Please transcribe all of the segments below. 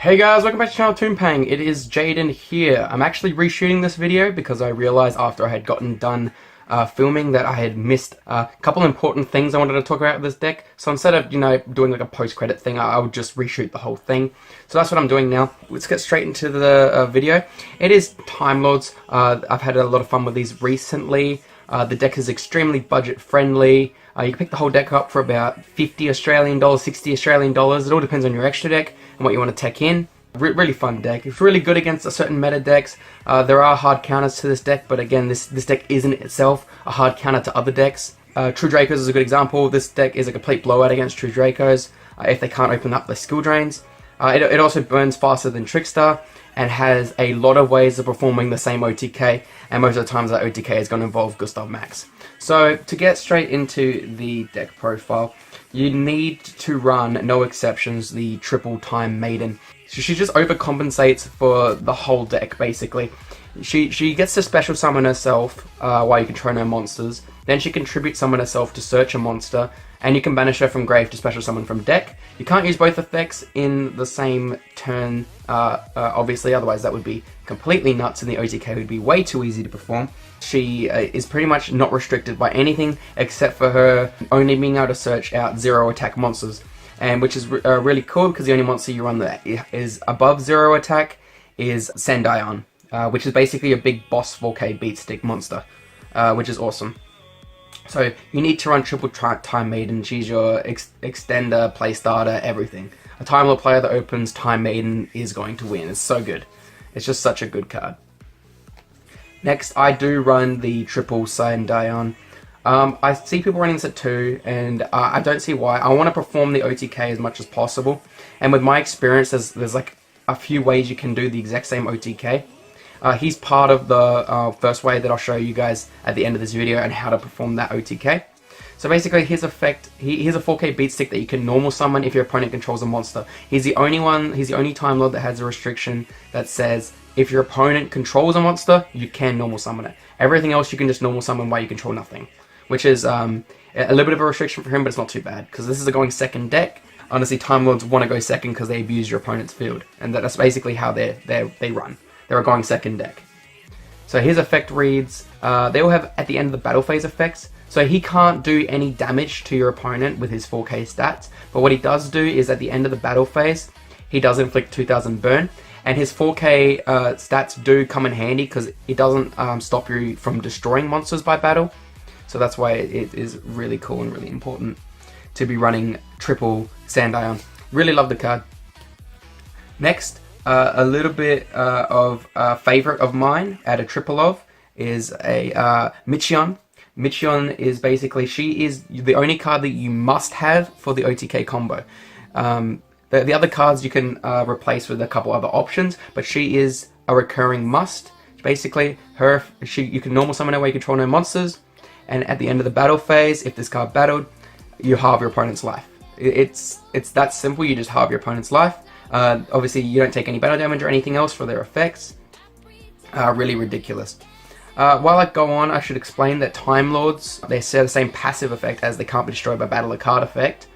Hey guys, welcome back to the channel ToonPang. It is Jaden here. I'm actually reshooting this video because I realized after I had gotten done filming that I had missed a couple important things I wanted to talk about with this deck. So instead of, doing like a post-credit thing, I would just reshoot the whole thing. So that's what I'm doing now. Let's get straight into the video. It is Timelords. I've had a lot of fun with these recently. The deck is extremely budget friendly. You can pick the whole deck up for about 50 Australian dollars, 60 Australian dollars. It all depends on your extra deck and what you want to tech in. Really fun deck. It's really good against a certain meta decks. There are hard counters to this deck, but again, this deck isn't itself a hard counter to other decks. True Dracos is a good example. This deck is a complete blowout against True Dracos if they can't open up their skill drains. It also burns faster than Trickster and has a lot of ways of performing the same OTK, and most of the times that OTK is going to involve Gustav Max. So to get straight into the deck profile, you need to run, no exceptions, the triple Time Maiden. So she just overcompensates for the whole deck, basically. She gets to special summon herself while you control her monsters. Then she can tribute summon herself to search a monster, and you can banish her from grave to special summon from deck. You can't use both effects in the same turn, obviously, otherwise that would be completely nuts and the OTK would be way too easy to perform. She is pretty much not restricted by anything except for her only being able to search out 0 attack monsters, and which is really cool because the only monster you run that is above 0 attack is Sandion, which is basically a big boss 4K beat stick monster, which is awesome. So you need to run triple Time Maiden. She's your extender, play starter, everything. A Time Lord player that opens Time Maiden is going to win. It's so good. It's just such a good card. Next, I do run the triple Sandion. I see people running this at 2, and I don't see why. I want to perform the OTK as much as possible. And with my experience, there's like a few ways you can do the exact same OTK. He's part of the first way that I'll show you guys at the end of this video and how to perform that OTK. So basically his effect, he's a 4K beat stick that you can normal summon if your opponent controls a monster. He's the only Time Lord that has a restriction that says if your opponent controls a monster, you can normal summon it. Everything else you can just normal summon while you control nothing. Which is a little bit of a restriction for him, but it's not too bad, because this is a going second deck. Honestly, Time Lords want to go second because they abuse your opponent's field, and that's basically how they run. They're a going second deck. So his effect reads, they all have at the end of the battle phase effects, so he can't do any damage to your opponent with his 4K stats, but what he does do is at the end of the battle phase, he does inflict 2000 burn, and his 4K stats do come in handy because it doesn't stop you from destroying monsters by battle, so that's why it is really cool and really important to be running triple Sandion. Really love the card. Next, a little bit of a favorite of mine at a triple of is a Michion. Michion is basically, she is the only card that you must have for the OTK combo. The other cards you can replace with a couple other options, but she is a recurring must. Basically, you can normal summon her while you control no monsters, and at the end of the battle phase, if this card battled, you halve your opponent's life. It's that simple. You just halve your opponent's life. Obviously, you don't take any battle damage or anything else for their effects. Really ridiculous. While I go on, I should explain that Time Lords, they share the same passive effect as they can't be destroyed by battle or card effect,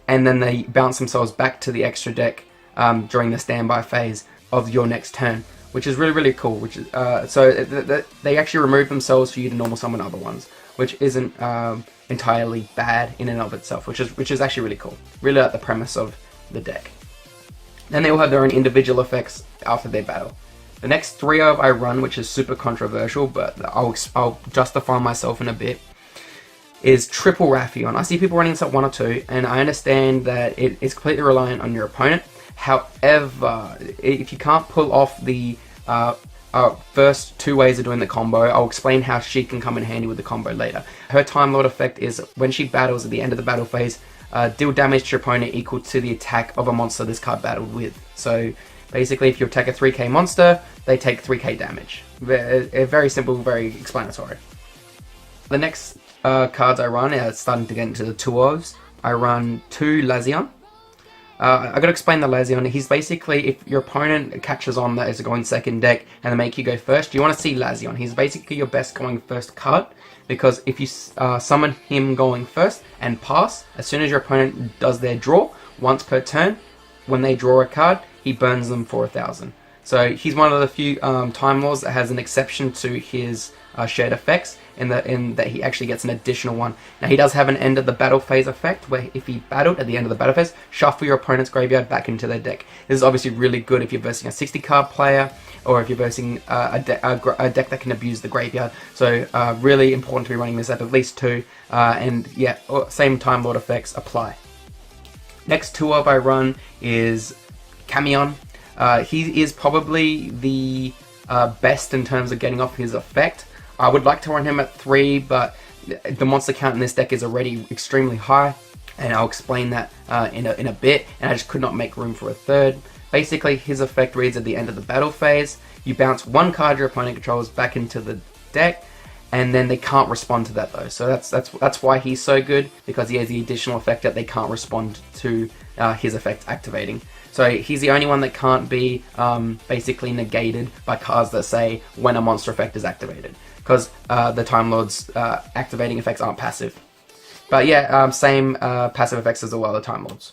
and then they bounce themselves back to the extra deck during the standby phase of your next turn, which is really cool. Which is they actually remove themselves for you to normal summon other ones, which isn't entirely bad in and of itself, which is actually really cool. Really like the premise of the deck. Then they all have their own individual effects after their battle. The next 3 of I run, which is super controversial, but I'll justify myself in a bit, is triple Raffion. I see people running this at 1 or 2, and I understand that it is completely reliant on your opponent. However, if you can't pull off the first 2 ways of doing the combo, I'll explain how she can come in handy with the combo later. Her Time Lord effect is when she battles at the end of the battle phase, deal damage to your opponent equal to the attack of a monster this card battled with. So basically, if you attack a 3K monster, they take 3K damage. Very simple, very explanatory. The next cards I run are starting to get into the 2-ofs. I run 2 Lazion. I gotta explain the Lazion. He's basically, if your opponent catches on that is a going second deck and they make you go first, you want to see Lazion. He's basically your best going first card, because if you summon him going first and pass, as soon as your opponent does their draw, once per turn, when they draw a card, he burns them for 1,000. So he's one of the few Time Lords that has an exception to his shared effects, in that he actually gets an additional one. Now he does have an end of the battle phase effect, where if he battled at the end of the battle phase, shuffle your opponent's graveyard back into their deck. This is obviously really good if you're versing a 60 card player, or if you're versing a deck that can abuse the graveyard. So really important to be running this at least 2, and yeah, same Time Lord effects apply. Next 2 of I run is Camion. He is probably the best in terms of getting off his effect. I would like to run him at 3, but the monster count in this deck is already extremely high, and I'll explain that in a bit, and I just could not make room for a 3rd. Basically, his effect reads at the end of the battle phase, you bounce 1 card your opponent controls back into the deck, and then they can't respond to that though. So that's why he's so good, because he has the additional effect that they can't respond to his effect activating. So he's the only one that can't be basically negated by cards that say when a monster effect is activated, because the Time Lord's activating effects aren't passive. But yeah, same passive effects as all other Time Lords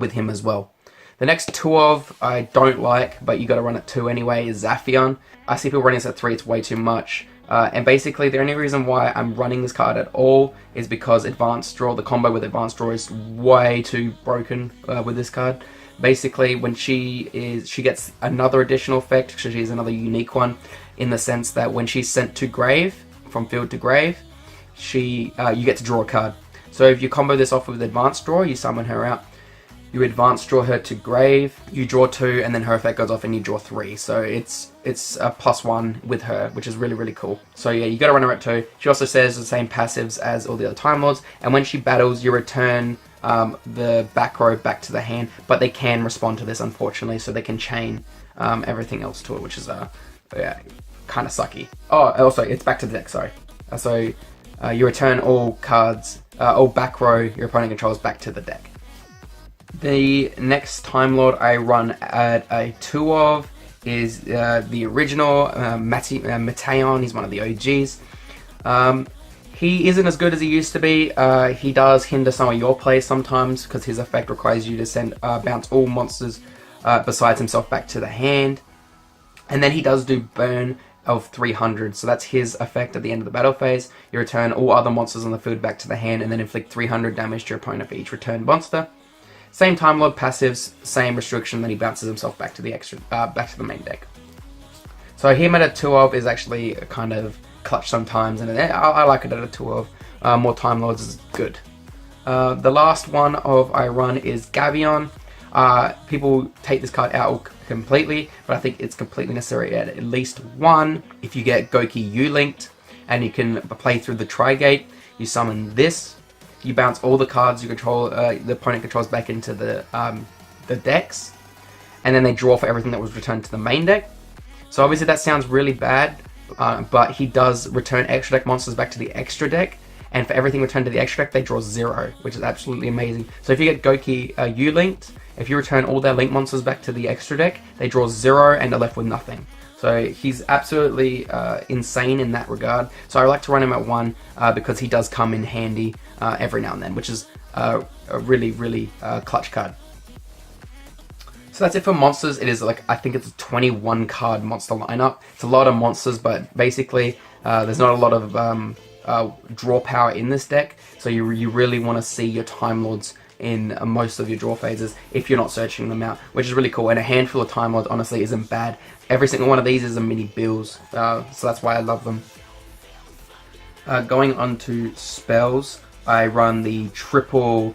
with him as well. The next 2 of I don't like, but you got to run at 2 anyway, is Zaphion. I see people running this at 3, it's way too much. And basically the only reason why I'm running this card at all is because Advanced Draw, the combo with Advanced Draw is way too broken with this card. Basically, when she gets another additional effect, so she's another unique one, in the sense that when she's sent to grave, from field to grave, you get to draw a card. So if you combo this off with Advanced Draw, you summon her out, you Advanced Draw her to grave, you draw 2, and then her effect goes off and you draw 3. So it's a +1 with her, which is really, really cool. So yeah, you gotta run her at 2. She also says the same passives as all the other Time Lords, and when she battles, you return the back row back to the hand, but they can respond to this, unfortunately, so they can chain everything else to it, which is yeah, kind of sucky. Oh, also, it's back to the deck, sorry. So you return all cards, all back row your opponent controls back to the deck. The next Time Lord I run at a 2 of is the original Mateon. He's one of the OGs. He isn't as good as he used to be. He does hinder some of your plays sometimes, because his effect requires you to bounce all monsters besides himself back to the hand. And then he does do burn of 300, so that's his effect at the end of the battle phase. You return all other monsters on the field back to the hand, and then inflict 300 damage to your opponent for each returned monster. Same Time Lord passives, same restriction, then he bounces himself back to the back to the main deck. So him at a 2 of is actually kind of clutch sometimes, and I like it at a 2 of. More Time Lords is good. The last one of I run is Gavion. People take this card out completely, but I think it's completely necessary at least 1. If you get Goki U-linked, and you can play through the Tri-Gate, you summon this. You bounce all the cards you control, the opponent controls back into the decks, and then they draw for everything that was returned to the main deck. So obviously that sounds really bad, but he does return extra deck monsters back to the extra deck, and for everything returned to the extra deck, they draw 0, which is absolutely amazing. So if you get Goki U-linked, if you return all their link monsters back to the extra deck, they draw 0 and are left with nothing. So he's absolutely insane in that regard. So I like to run him at 1 because he does come in handy every now and then, which is a really, really clutch card. So that's it for monsters. It is I think it's a 21 card monster lineup. It's a lot of monsters, but basically there's not a lot of draw power in this deck. So you really want to see your Time Lords in most of your draw phases if you're not searching them out, which is really cool. And a handful of Time Lords honestly isn't bad. Every single one of these is a mini Bills, so that's why I love them. Going on to spells, I run the triple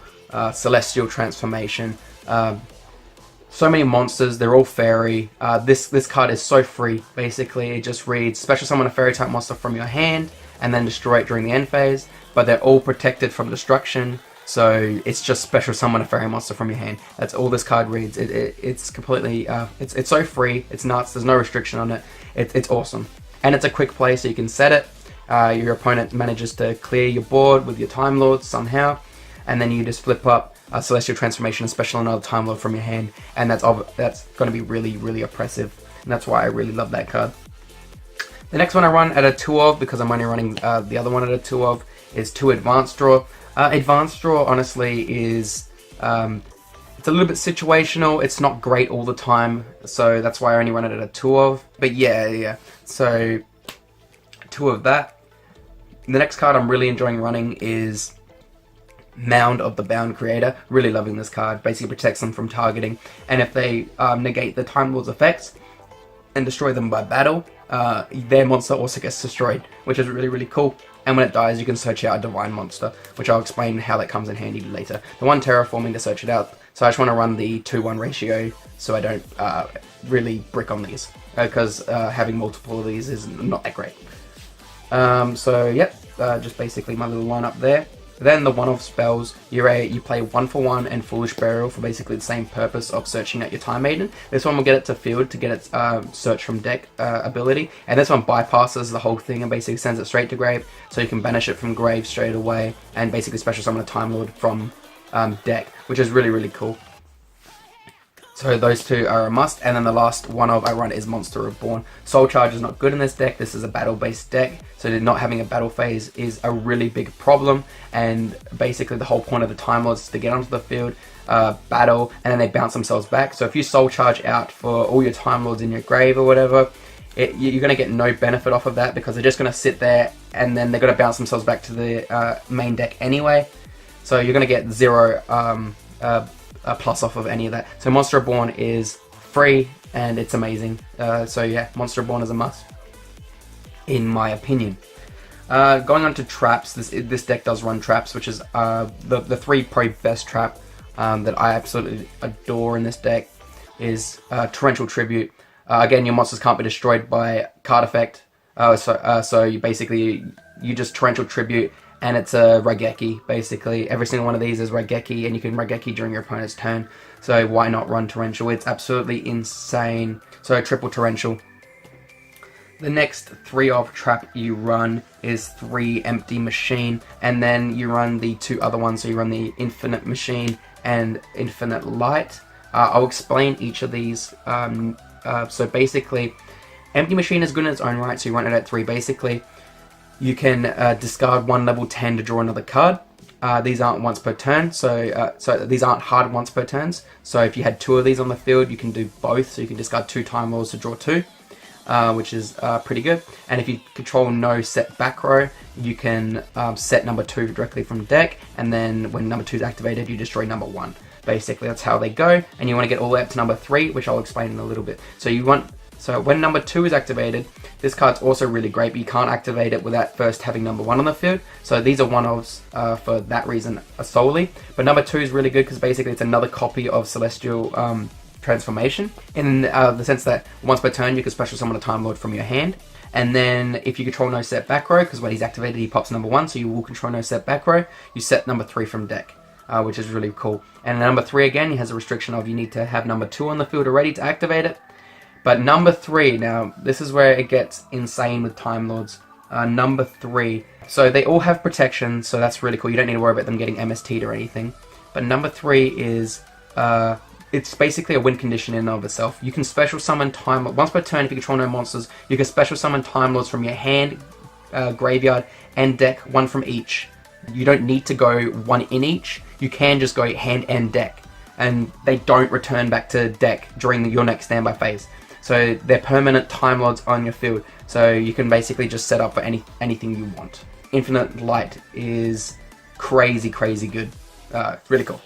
Celestial Transformation. So many monsters, they're all fairy. This card is so free, basically. It just reads, special summon a fairy type monster from your hand, and then destroy it during the end phase, but they're all protected from destruction. So it's just special summon a fairy monster from your hand. That's all this card reads. It's completely, it's so free. It's nuts. There's no restriction on it. It's awesome. And it's a quick play, so you can set it. Your opponent manages to clear your board with your Time Lord somehow, and then you just flip up a Celestial Transformation, a special another Time Lord from your hand, and that's going to be really, really oppressive. And that's why I really love that card. The next one I run at a 2 of, because I'm only running the other one at a 2 of, is 2 Advanced Draw. Advanced Draw, honestly, is It's a little bit situational. It's not great all the time, so that's why I only run it at a 2 of. But yeah. So 2 of that. The next card I'm really enjoying running is Mound of the Bound Creator. Really loving this card. Basically protects them from targeting, and if they negate the Time Lord's effects and destroy them by battle, their monster also gets destroyed, which is really cool. And when it dies, you can search out a divine monster, which I'll explain how that comes in handy later. The one terraforming to search it out, so I just want to run the 2-1 ratio so I don't really brick on these, because having multiple of these is not that great. So yep, just basically my little lineup there. Then the one-off spells, you play 1-for-1 and Foolish Burial for basically the same purpose of searching out your Time Maiden. This one will get it to field to get its search from deck ability, and this one bypasses the whole thing and basically sends it straight to grave, so you can banish it from grave straight away and basically special summon a Time Lord from deck, which is really cool. So those two are a must, and then the last one of I run is Monster Reborn. Soul Charge is not good in this deck. This is a battle-based deck, so not having a battle phase is a really big problem, and basically the whole point of the Time Lords is to get onto the field, battle, and then they bounce themselves back. So if you Soul Charge out for all your Time Lords in your grave or whatever, you're going to get no benefit off of that, because they're just going to sit there, and then they're going to bounce themselves back to the main deck anyway. So you're going to get 0 plus off of any of that. So Monster Reborn is free and it's amazing. So yeah, Monster Reborn is a must, in my opinion. Going on to traps, this deck does run traps, which is the 3 probably best trap that I absolutely adore in this deck is Torrential Tribute. Again, your monsters can't be destroyed by card effect, so you basically just Torrential Tribute, and it's a Raigeki, basically. Every single one of these is Raigeki, and you can Raigeki during your opponent's turn. So why not run Torrential? It's absolutely insane. So triple Torrential. The next 3 of trap you run is 3 Empty Machine, and then you run the 2 other ones. So you run the Infinite Machine and Infinite Light. I'll explain each of these. So basically, Empty Machine is good in its own right, so you run it at 3 basically. You can discard 1 level 10 to draw another card. These aren't once per turn, so these aren't hard once per turns. So if you had 2 of these on the field, you can do both. So you can discard 2 Time Lords to draw 2, which is pretty good. And if you control no set back row, you can set number 2 directly from deck, and then when number 2 is activated, you destroy number 1. Basically, that's how they go. And you want to get all the way up to number 3, which I'll explain in a little bit. So when number 2 is activated, this card's also really great, but you can't activate it without first having number 1 on the field. So these are one-offs for that reason solely. But number 2 is really good because basically it's another copy of Celestial Transformation, in the sense that once per turn you can special summon a Time Lord from your hand. And then if you control no set back row, because when he's activated he pops number 1, so you will control no set back row, you set number 3 from deck. Which is really cool. And number 3 again, he has a restriction of you need to have number 2 on the field already to activate it. But number 3, now this is where it gets insane with Time Lords. Number 3, so they all have protection, so that's really cool. You don't need to worry about them getting MST'd or anything. But number 3 is, it's basically a win condition in and of itself. You can special summon Time Lords. Once per turn, if you control no monsters, you can special summon Time Lords from your hand, graveyard, and deck, 1 from each. You don't need to go 1 in each. You can just go hand and deck, and they don't return back to deck during your next standby phase. So they're permanent Time Lords on your field, so you can basically just set up for anything you want. Infinite Light is crazy good. Really cool.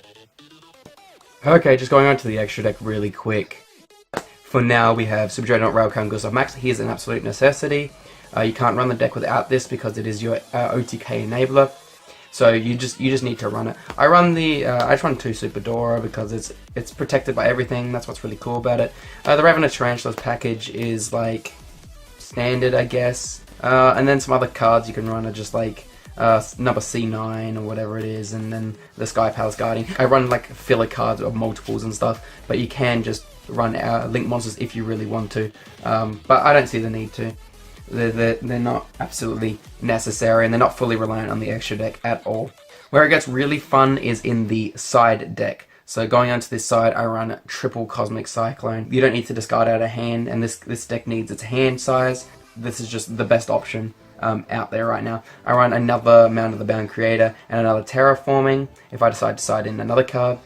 Okay, just going on to the extra deck really quick. For now, we have Subjugate Railcar and Gustav Max. He is an absolute necessity. You can't run the deck without this because it is your OTK enabler. So you just need to run it. I just run 2 Super Dora because it's protected by everything. That's what's really cool about it. The Ravenous Tarantulas package is like standard, I guess. And then some other cards you can run are just like number C9 or whatever it is, and then the Sky Palace Guardian. I run like filler cards of multiples and stuff, but you can just run Link monsters if you really want to. But I don't see the need to. They're not absolutely necessary, and they're not fully reliant on the extra deck at all. Where it gets really fun is in the side deck. So going onto this side, I run triple Cosmic Cyclone. You don't need to discard out a hand, and this deck needs its hand size. This is just the best option out there right now. I run another Mound of the Bound Creator and another Terraforming if I decide to side in another card.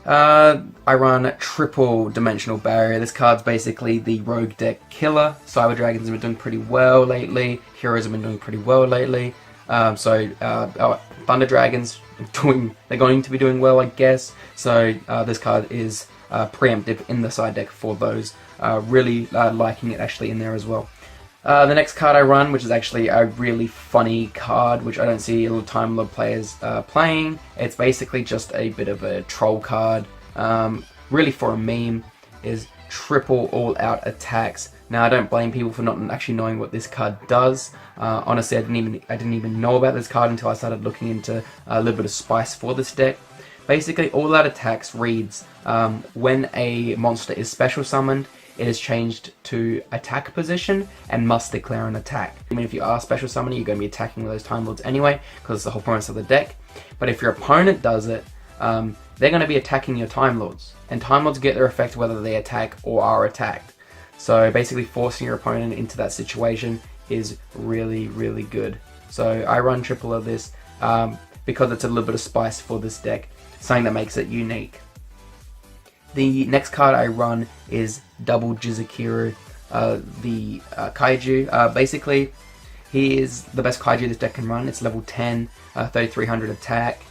I run Triple Dimensional Barrier. This card's basically the rogue deck killer. Cyber Dragons have been doing pretty well lately. Heroes have been doing pretty well lately. Thunder Dragons, they're going to be doing well, I guess. So this card is preemptive in the side deck for those. Really liking it actually in there as well. The next card I run, which is actually a really funny card, which I don't see a lot of Timelord players playing. It's basically just a bit of a troll card, really for a meme, is Triple All-Out Attacks. Now, I don't blame people for not actually knowing what this card does. Honestly, I didn't even know about this card until I started looking into a little bit of spice for this deck. Basically, All-Out Attacks reads, when a monster is special summoned, it is changed to attack position and must declare an attack. I mean, if you are special summoning, you're going to be attacking with those Time Lords anyway, because it's the whole premise of the deck. But if your opponent does it, they're going to be attacking your Time Lords. And Time Lords get their effect whether they attack or are attacked. So basically forcing your opponent into that situation is really, really good. So I run triple of this because it's a little bit of spice for this deck, something that makes it unique. The next card I run is Double Jizukiru, the Kaiju. Basically, he is the best Kaiju this deck can run. It's level 10, 3300 attack.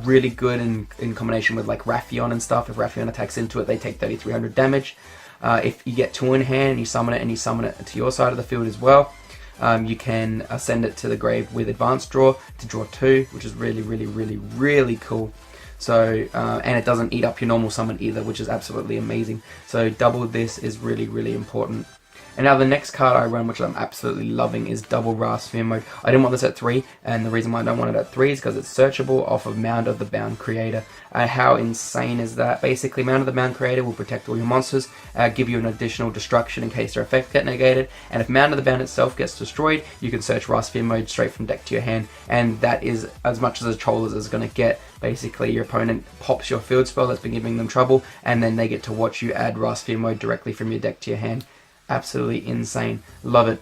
Really good in combination with like Raffion and stuff. If Raffion attacks into it, they take 3300 damage. If you get 2 in hand, you summon it and you summon it to your side of the field as well. You can send it to the grave with advanced draw to draw 2, which is really, really, really, really cool. So, and it doesn't eat up your normal summon either, which is absolutely amazing. So double this is really, really important. And now the next card I run, which I'm absolutely loving, is Double Rasphere Mode. I didn't want this at 3, and the reason why I don't want it at 3 is because it's searchable off of Mound of the Bound Creator. How insane is that? Basically, Mound of the Bound Creator will protect all your monsters, give you an additional destruction in case their effects get negated, and if Mound of the Bound itself gets destroyed, you can search Rasphere Mode straight from deck to your hand, and that is as much as a troll as it's going to get. Basically, your opponent pops your field spell that's been giving them trouble, and then they get to watch you add Rasphere Mode directly from your deck to your hand. Absolutely insane. Love it.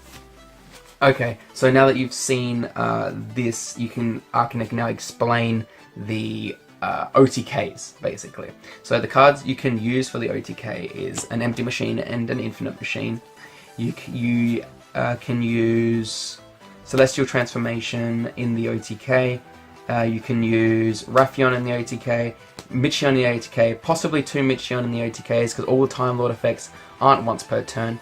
Okay, so now that you've seen this, I can now explain the OTKs, basically. So the cards you can use for the OTK is an Empty Machine and an Infinite Machine. You can use Celestial Transformation in the OTK. You can use Raffion in the OTK, Michion in the OTK, possibly 2 Michion in the OTKs, because all the Time Lord effects aren't once per turn.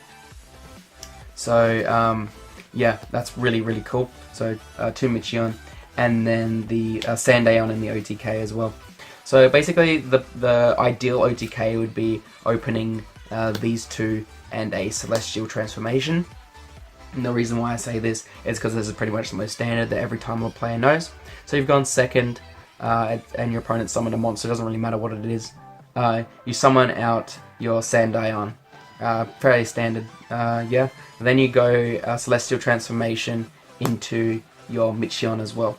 So, yeah, that's really, really cool. So, 2 Michion, and then the Sandaeon in the OTK as well. So, basically, the ideal OTK would be opening these 2 and a Celestial Transformation. And the reason why I say this is because this is pretty much the most standard that every Time Lord player knows. So, you've gone second, and your opponent summoned a monster, it doesn't really matter what it is. You summon out your Sandaeon. Fairly standard, yeah. And then you go Celestial Transformation into your Michion as well.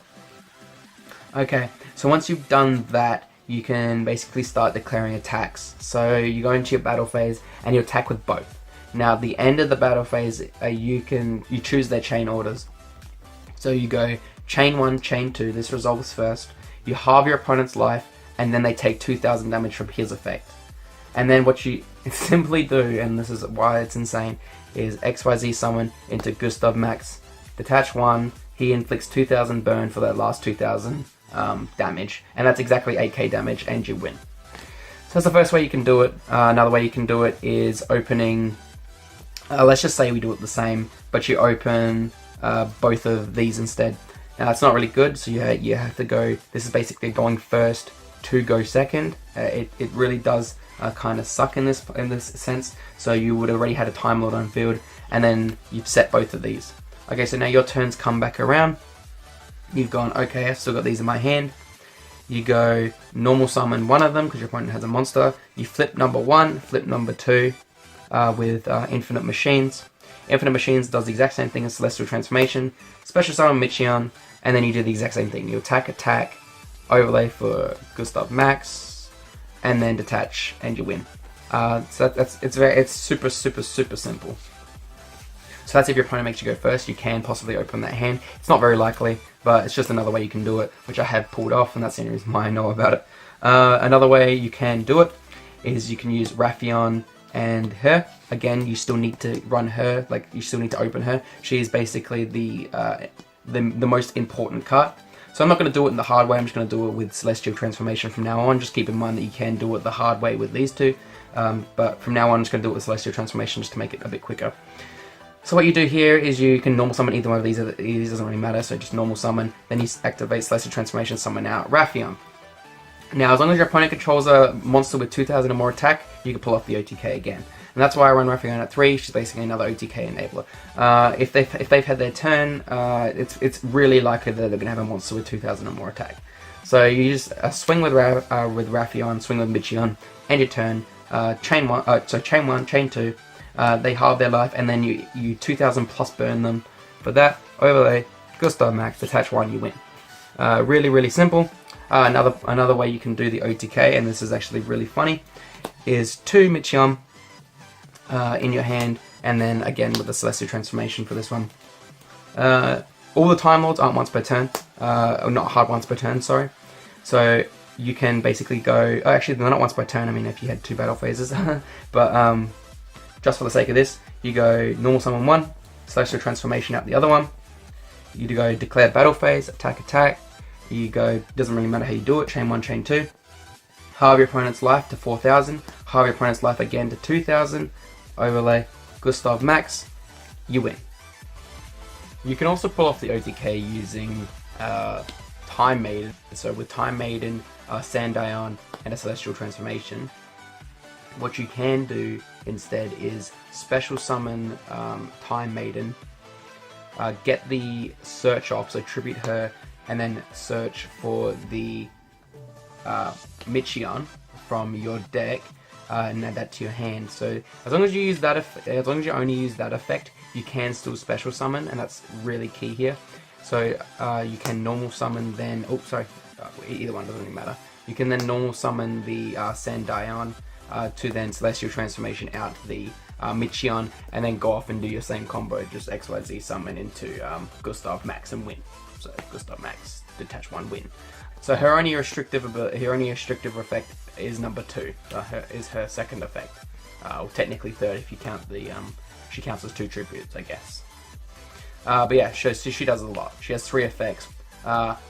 Okay, so once you've done that, you can basically start declaring attacks. So you go into your battle phase and you attack with both. Now, at the end of the battle phase, you choose their chain orders. So you go chain 1, chain 2. This resolves first. You halve your opponent's life, and then they take 2000 damage from his effect. And then what you simply do, and this is why it's insane, is XYZ summon into Gustav Max. Detach 1, he inflicts 2000 burn for that last 2000 damage. And that's exactly 8k damage, and you win. So that's the first way you can do it. Another way you can do it is opening, let's just say we do it the same, but you open both of these instead. Now it's not really good, so you have to go, this is basically going first to go second. It really does kind of suck in this sense. So you would already had a Time Lord on field, and then you've set both of these. Okay, so now your turns come back around. You've gone, okay, I've still got these in my hand. You go normal summon one of them because your opponent has a monster. You flip number 1, flip number 2 with Infinite Machines. Infinite Machines does the exact same thing as Celestial Transformation. Special summon Michion, and then you do the exact same thing. You attack, overlay for Gustav Max, and then detach, and you win. So it's super simple. So that's if your opponent makes you go first. You can possibly open that hand. It's not very likely, but it's just another way you can do it, which I have pulled off, and that's the only reason why I know about it. Another way you can do it is you can use Raffion and her. Again, you still need to run her, like you still need to open her. She is basically the most important card. So I'm not going to do it in the hard way, I'm just going to do it with Celestial Transformation from now on. Just keep in mind that you can do it the hard way with these two. But from now on, I'm just going to do it with Celestial Transformation just to make it a bit quicker. So what you do here is you can normal summon either one of these, it doesn't really matter, so just normal summon, then you activate Celestial Transformation, summon out Raffion. Now, as long as your opponent controls a monster with 2000 or more attack, you can pull off the OTK again. And that's why I run Raffion at 3, she's basically another OTK enabler. If they've had their turn, it's really likely that they're going to have a monster with 2000 or more attack. So you just swing with Raffion, swing with Michion, end your turn, chain 1, chain 2, they halve their life, and then you 2000 plus burn them. For that, overlay, Gustav Max, detach 1, you win. Really, really simple. Another way you can do the OTK, and this is actually really funny, is 2 Michion in your hand, and then again with the Celestial Transformation for this one. All the Time Lords aren't once per turn, or not hard once per turn, sorry. So you can basically go, actually they're not once per turn, I mean if you had 2 battle phases, but just for the sake of this, you go normal summon 1, Celestial Transformation out the other one, you go declare battle phase, attack, you go, doesn't really matter how you do it, chain 1, chain 2, halve your opponent's life to 4000, halve your opponent's life again to 2000, overlay, Gustav Max, you win. You can also pull off the OTK using Time Maiden, so with Time Maiden, Sandion, and a Celestial Transformation. What you can do instead is special summon Time Maiden, get the search off, so tribute her, and then search for the Michion from your deck, and add that to your hand. So as long as you use that, as long as you only use that effect, you can still special summon, and that's really key here. So you can normal summon then. Oh, sorry, either one doesn't really matter. You can then normal summon the Sandion to then Celestial Transformation out the Michion, and then go off and do your same combo, just XYZ summon into Gustav Max and win. So Gustav Max, detach 1, win. So her only restrictive effect is number 2. Is her second effect, or technically third if you count the she counts as 2 tributes, I guess. But yeah, she does a lot. She has 3 effects.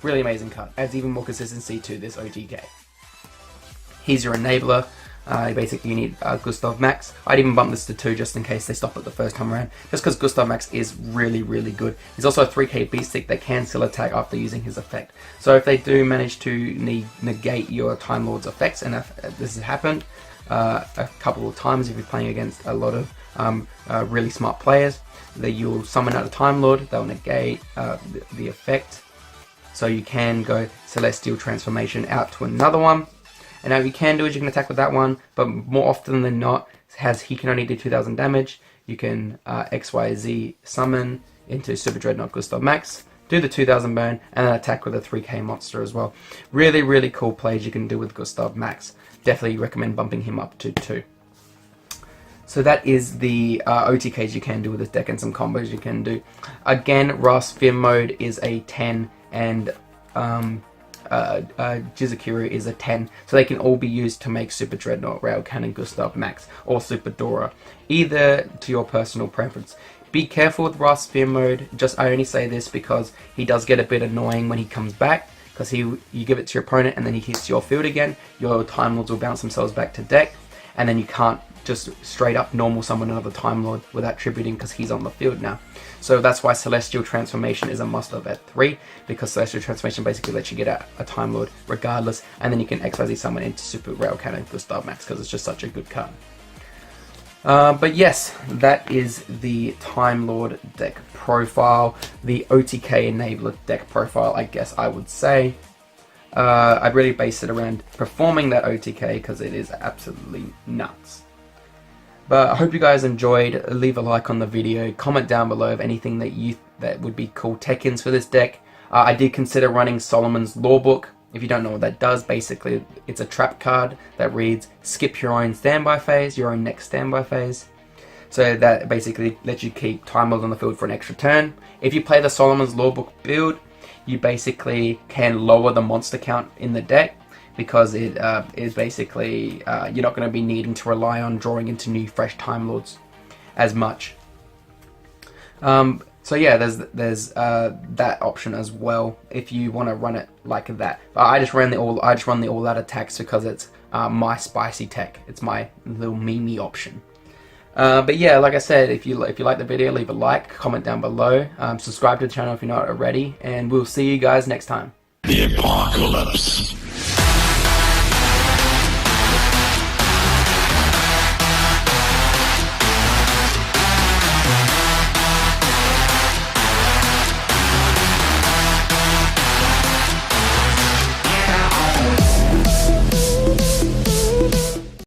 Really amazing card. Adds even more consistency to this OTK. He's your enabler. Basically you need Gustav Max. I'd even bump this to 2 just in case they stop it the first time around, just because Gustav Max is really, really good. He's also a 3k beast stick that can still attack after using his effect. So if they do manage to negate your Time Lord's effects, and this has happened a couple of times if you're playing against a lot of really smart players, that you'll summon out a Time Lord, they'll negate the effect. So you can go Celestial Transformation out to another one. And now what you can do is you can attack with that one, but more often than not, he can only do 2000 damage. You can XYZ summon into Super Dreadnought Gustav Max, do the 2000 burn, and then attack with a 3k monster as well. Really, really cool plays you can do with Gustav Max. Definitely recommend bumping him up to 2. So that is the OTKs you can do with this deck and some combos you can do. Again, Ras Fear Mode is a 10, and Jizakuru is a 10, so they can all be used to make Super Dreadnought, Rail Cannon, Gustav Max, or Super Dora, either to your personal preference. Be careful with Ras Fear Mode. I only say this because he does get a bit annoying when he comes back, because you give it to your opponent and then he hits your field again. Your Time Lords will bounce themselves back to deck, and then you can't just straight up normal summon another Time Lord without tributing because he's on the field now. So that's why Celestial Transformation is a must-have at 3, because Celestial Transformation basically lets you get a Time Lord regardless, and then you can XYZ summon into Super Rail Cannon Gustav Max because it's just such a good card. But yes, that is the Time Lord deck profile, the OTK enabler deck profile, I guess I would say. I'd really base it around performing that OTK because it is absolutely nuts. But I hope you guys enjoyed. Leave a like on the video, comment down below of anything that would be cool tech-ins for this deck. I did consider running Solomon's Lawbook. If you don't know what that does, basically it's a trap card that reads skip your own standby phase, your own next standby phase. So that basically lets you keep Time Lord on the field for an extra turn. If you play the Solomon's Lawbook build, you basically can lower the monster count in the deck, because it is basically you're not going to be needing to rely on drawing into new fresh Time Lords as much. So yeah, there's that option as well if you want to run it like that. But I just run the all out attacks because it's my spicy tech. It's my little meme option. But yeah, like I said, if you like the video, leave a like, comment down below, subscribe to the channel if you're not already, and we'll see you guys next time. The apocalypse.